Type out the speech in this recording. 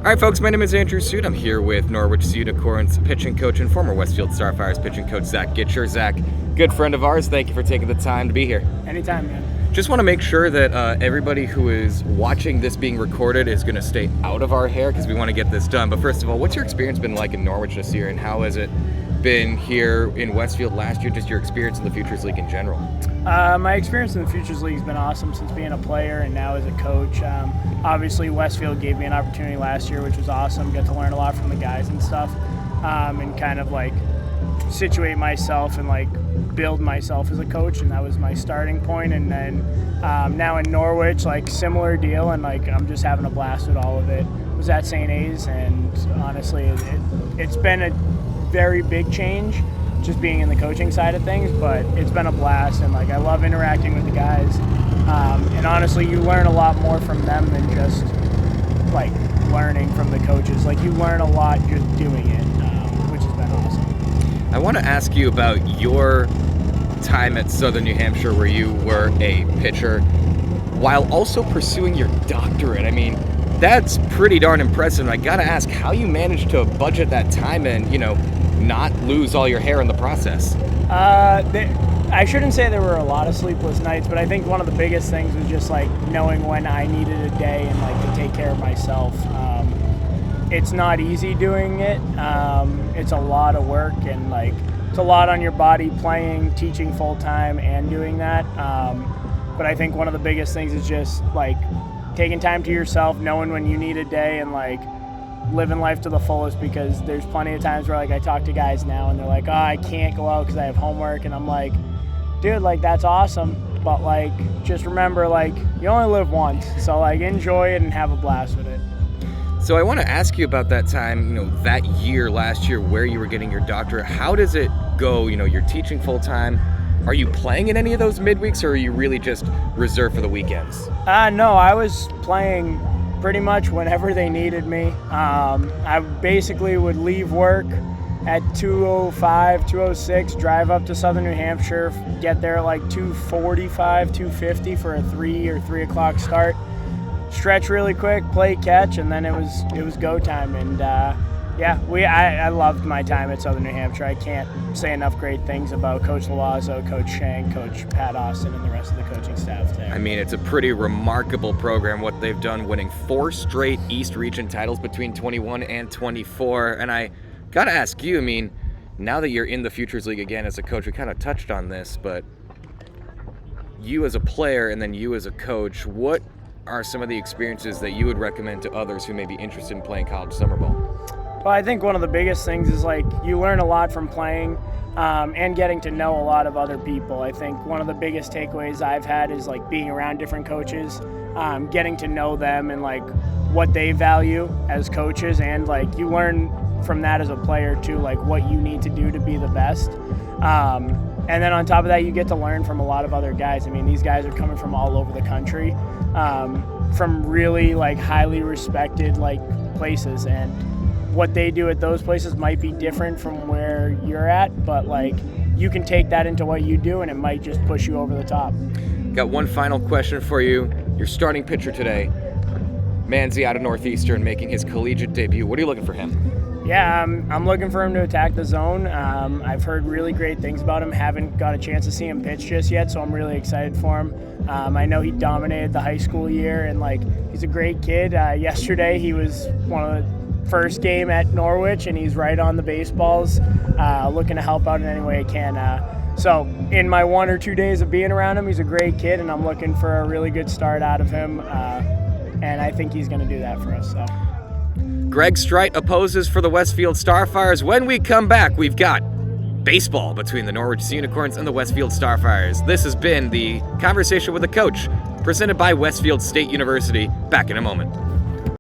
All right, folks, my name is Andrew Suit. I'm here with Norwich Sea Unicorns pitching coach and former Westfield Starfires pitching coach Zach Gitschier. Zach, good friend of ours. Thank you for taking the time to be here. Anytime, man. Just want to make sure that everybody who is watching this being recorded is going to stay out of our hair because we want to get this done. But first of all, what's your experience been like in Norwich this year, and how has it been here in Westfield last year, just your experience in the Futures League in general? My experience in the Futures League has been awesome since being a player and now as a coach. Obviously, Westfield gave me an opportunity last year, which was awesome. Got to learn a lot from the guys and stuff, and kind of like situate myself and like build myself as a coach, and that was my starting point. And then now in Norwich, like similar deal, and like I'm just having a blast with all of it. Was at St. A's, and honestly, it's been a very big change just being in the coaching side of things, but it's been a blast, and like I love interacting with the guys, and honestly you learn a lot more from them than just like learning from the coaches. Like you learn a lot just doing it, which has been awesome. I want to ask you about your time at Southern New Hampshire where you were a pitcher while also pursuing your doctorate. I mean, that's pretty darn impressive. I gotta ask how you managed to budget that time and, not lose all your hair in the process. I shouldn't say there were a lot of sleepless nights, but I think one of the biggest things was just like knowing when I needed a day and like to take care of myself. It's not easy doing it. It's a lot of work, and like it's a lot on your body, playing, teaching full time, and doing that. But I think one of the biggest things is just like taking time to yourself, knowing when you need a day, and like living life to the fullest, because there's plenty of times where like I talk to guys now and they're like, I can't go out because I have homework, and I'm like, dude, like that's awesome, but like just remember, like you only live once, so like enjoy it and have a blast with it. So I want to ask you about that time, that year last year where you were getting your doctorate. How does it go? You're teaching full time. Are you playing in any of those midweeks, or are you really just reserved for the weekends? No, I was playing pretty much whenever they needed me. I basically would leave work at 2:05, 2:06, drive up to Southern New Hampshire, get there at like 2:45, 2:50 for a 3 or 3 o'clock start, stretch really quick, play catch, and then it was go time. And I loved my time at Southern New Hampshire. I can't say enough great things about Coach Lawazzo, Coach Shank, Coach Pat Austin, and the rest of the coaching staff there. I mean, it's a pretty remarkable program, what they've done, winning 4 straight East Region titles between 21 and 24. And I got to ask you, I mean, now that you're in the Futures League again as a coach, we kind of touched on this, but you as a player and then you as a coach, what are some of the experiences that you would recommend to others who may be interested in playing college summer ball? Well, I think one of the biggest things is like you learn a lot from playing and getting to know a lot of other people. I think one of the biggest takeaways I've had is like being around different coaches, getting to know them and like what they value as coaches, and like you learn from that as a player too, like what you need to do to be the best. And then on top of that, you get to learn from a lot of other guys. I mean, these guys are coming from all over the country, from really like highly respected like places, and what they do at those places might be different from where you're at, but like you can take that into what you do and it might just push you over the top. Got one final question for you. Your starting pitcher today, Manzi out of Northeastern, making his collegiate debut. What are you looking for him? Yeah, I'm looking for him to attack the zone. I've heard really great things about him. Haven't got a chance to see him pitch just yet, so I'm really excited for him. I know he dominated the high school year, and like he's a great kid. Yesterday he was one of the first game at Norwich, and he's right on the baseballs, looking to help out in any way he can. So in my 1 or 2 days of being around him, he's a great kid, and I'm looking for a really good start out of him, and I think he's going to do that for us. So. Greg Streit opposes for the Westfield Starfires. When we come back, we've got baseball between the Norwich Sea Unicorns and the Westfield Starfires. This has been the Conversation with the Coach, presented by Westfield State University. Back in a moment.